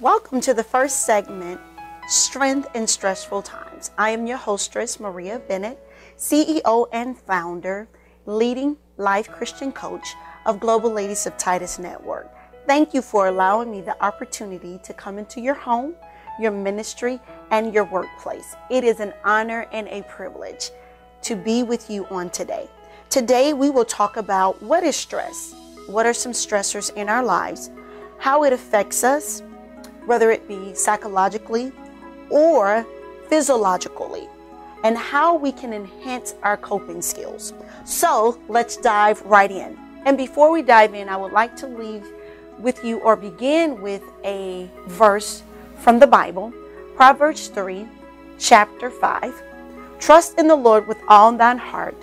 Welcome to the first segment, Strength in Stressful Times. I am your hostess, Maria Bennett, CEO and founder, leading life Christian coach of Global Ladies of Titus Network. Thank you for allowing me the opportunity to come into your home, your ministry, and your workplace. It is an honor and a privilege to be with you on today. Today, we will talk about what is stress, what are some stressors in our lives, how it affects us, whether it be psychologically or physiologically, and how we can enhance our coping skills. So let's dive right in. And before we dive in, I would like to leave with you or begin with a verse from the Bible, Proverbs 3, chapter 5. Trust in the Lord with all thine heart,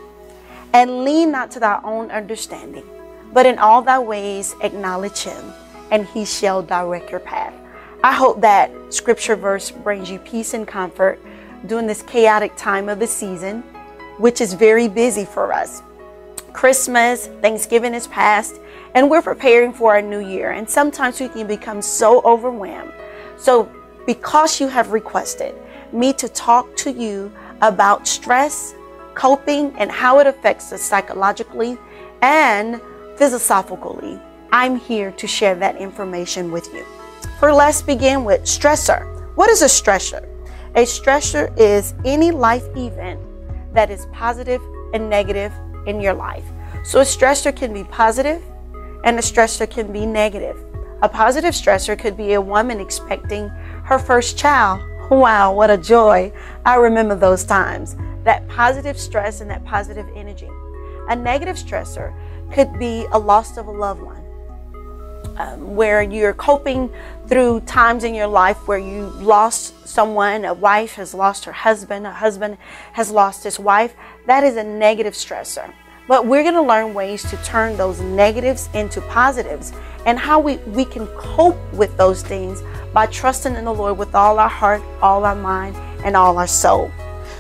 and lean not to thy own understanding, but in all thy ways acknowledge him, and he shall direct your path. I hope that scripture verse brings you peace and comfort during this chaotic time of the season, which is very busy for us. Christmas, Thanksgiving is past, and we're preparing for our new year. And sometimes we can become so overwhelmed. So because you have requested me to talk to you about stress, coping, and how it affects us psychologically and philosophically, I'm here to share that information with you. Let's begin with stressor. What is a stressor? A stressor is any life event that is positive and negative in your life. So a stressor can be positive and a stressor can be negative. A positive stressor could be a woman expecting her first child. Wow, what a joy. I remember those times. That positive stress and that positive energy. A negative stressor could be a loss of a loved one. Where you're coping through times in your life where you lost someone, a wife has lost her husband, a husband has lost his wife. That is a negative stressor. But we're going to learn ways to turn those negatives into positives and how we can cope with those things by trusting in the Lord with all our heart, all our mind, and all our soul.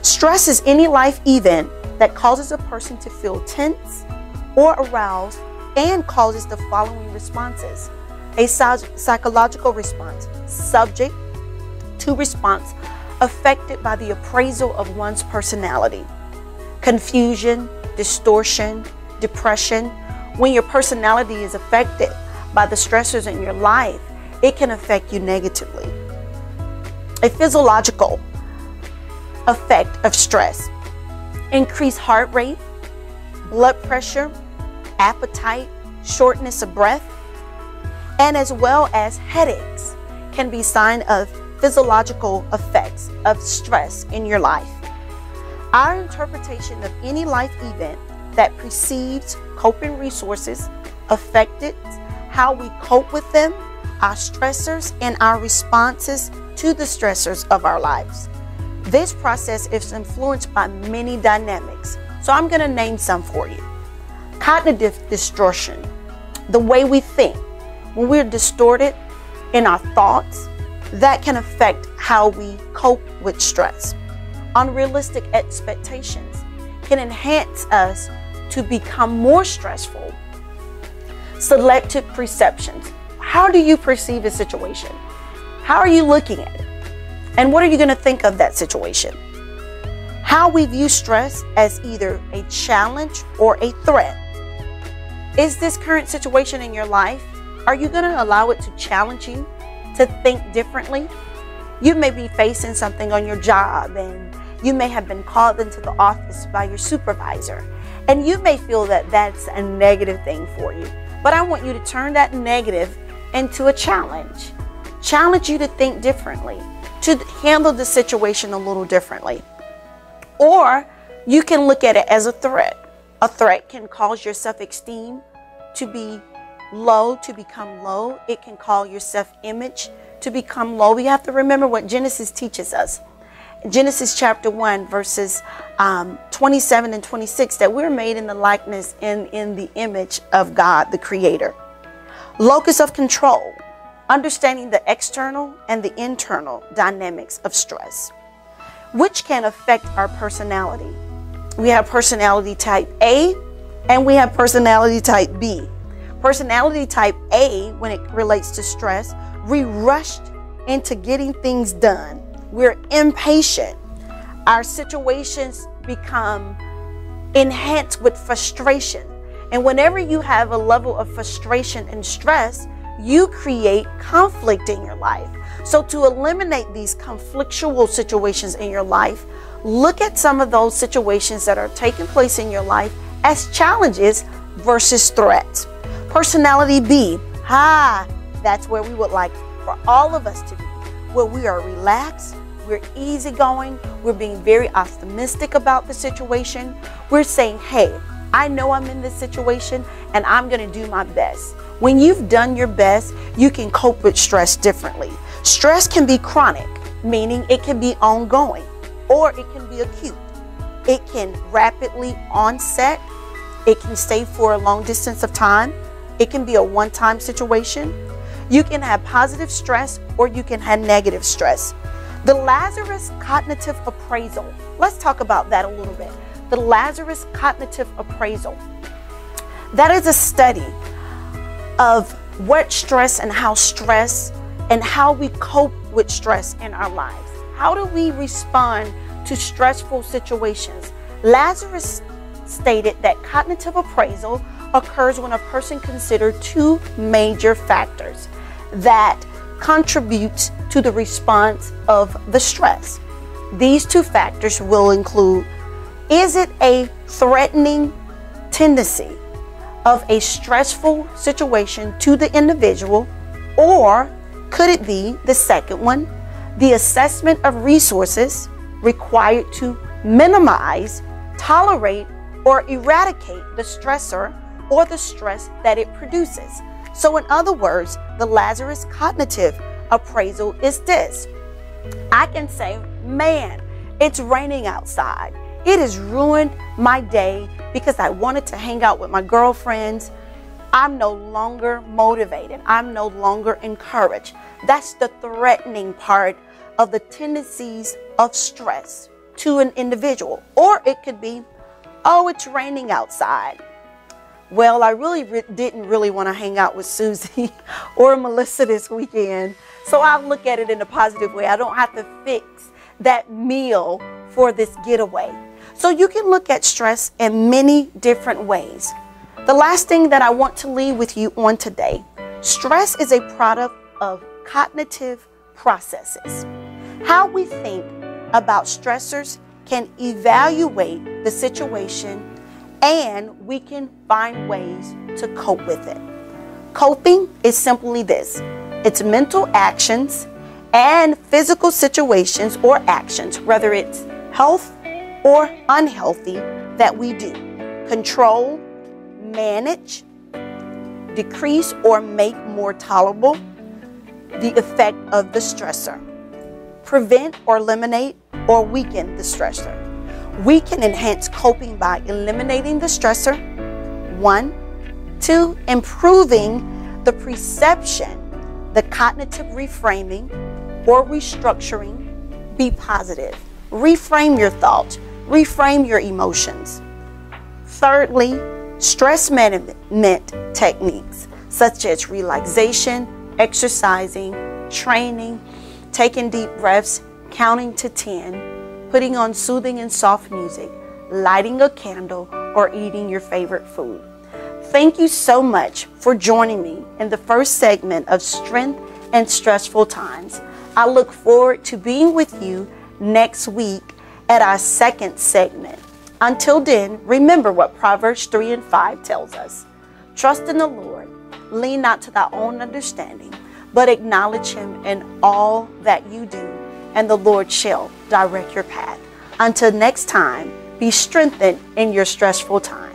Stress is any life event that causes a person to feel tense or aroused and causes the following responses. A psychological response, subject to response affected by the appraisal of one's personality. Confusion, distortion, depression. When your personality is affected by the stressors in your life, it can affect you negatively. A physiological effect of stress: increased heart rate, blood pressure, appetite, shortness of breath, and as well as headaches can be sign of physiological effects of stress in your life. Our interpretation of any life event that precedes coping resources affected how we cope with them, our stressors, and our responses to the stressors of our lives. This process is influenced by many dynamics, so I'm going to name some for you. Cognitive distortion, the way we think. When we're distorted in our thoughts, that can affect how we cope with stress. Unrealistic expectations can enhance us to become more stressful. Selective perceptions. How do you perceive a situation? How are you looking at it? And what are you going to think of that situation? How we view stress as either a challenge or a threat. Is this current situation in your life, are you going to allow it to challenge you to think differently? You may be facing something on your job, and you may have been called into the office by your supervisor, and you may feel that that's a negative thing for you. But I want you to turn that negative into a challenge. Challenge you to think differently, to handle the situation a little differently. Or you can look at it as a threat. A threat can cause your self-esteem to be low, to become low. It can cause your self-image to become low. We have to remember what Genesis teaches us. Genesis chapter 1, verses 27 and 26, that we're made in the likeness and in the image of God, the Creator. Locus of control, understanding the external and the internal dynamics of stress, which can affect our personality. We have personality type A and we have personality type B. Personality type A, when it relates to stress, we rush into getting things done. We're impatient. Our situations become enhanced with frustration. And whenever you have a level of frustration and stress, you create conflict in your life. So to eliminate these conflictual situations in your life, look at some of those situations that are taking place in your life as challenges versus threats. Personality B, that's where we would like for all of us to be, where we are relaxed, we're easygoing, we're being very optimistic about the situation. We're saying, hey, I know I'm in this situation and I'm going to do my best. When you've done your best, you can cope with stress differently. Stress can be chronic, meaning it can be ongoing, or it can be acute. It can rapidly onset. It can stay for a long distance of time. It can be a one-time situation. You can have positive stress or you can have negative stress. The Lazarus Cognitive Appraisal. Let's talk about that a little bit. The Lazarus Cognitive Appraisal. That is a study of what stress and how we cope with stress in our lives. How do we respond to stressful situations? Lazarus stated that cognitive appraisal occurs when a person considers two major factors that contribute to the response of the stress. These two factors will include, is it a threatening tendency of a stressful situation to the individual, or could it be the second one, the assessment of resources required to minimize, tolerate, or eradicate the stressor or the stress that it produces? So in other words, the Lazarus Cognitive Appraisal is this. I can say, man, it's raining outside. It has ruined my day because I wanted to hang out with my girlfriends. I'm no longer motivated. I'm no longer encouraged. That's the threatening part of the tendencies of stress to an individual. Or it could be, oh, it's raining outside. Well, I didn't really want to hang out with Susie or Melissa this weekend. So I'll look at it in a positive way. I don't have to fix that meal for this getaway. So you can look at stress in many different ways. The last thing that I want to leave with you on today, stress is a product of cognitive processes. How we think about stressors can evaluate the situation, and we can find ways to cope with it. Coping is simply this. It's mental actions and physical situations or actions, whether it's health or unhealthy, that we do. Control, manage, decrease or make more tolerable the effect of the stressor. Prevent or eliminate or weaken the stressor. We can enhance coping by eliminating the stressor. 1, 2, improving the perception, the cognitive reframing or restructuring. Be positive. Reframe your thoughts. Reframe your emotions. Thirdly, stress management techniques such as relaxation, exercising, training, taking deep breaths, counting to 10, putting on soothing and soft music, lighting a candle, or eating your favorite food. Thank you so much for joining me in the first segment of Strength and Stressful Times. I look forward to being with you next week at our second segment. Until then, remember what Proverbs 3 and 5 tells us. Trust in the Lord, lean not to thy own understanding, but acknowledge him in all that you do, and the Lord shall direct your path. Until next time, be strengthened in your stressful time.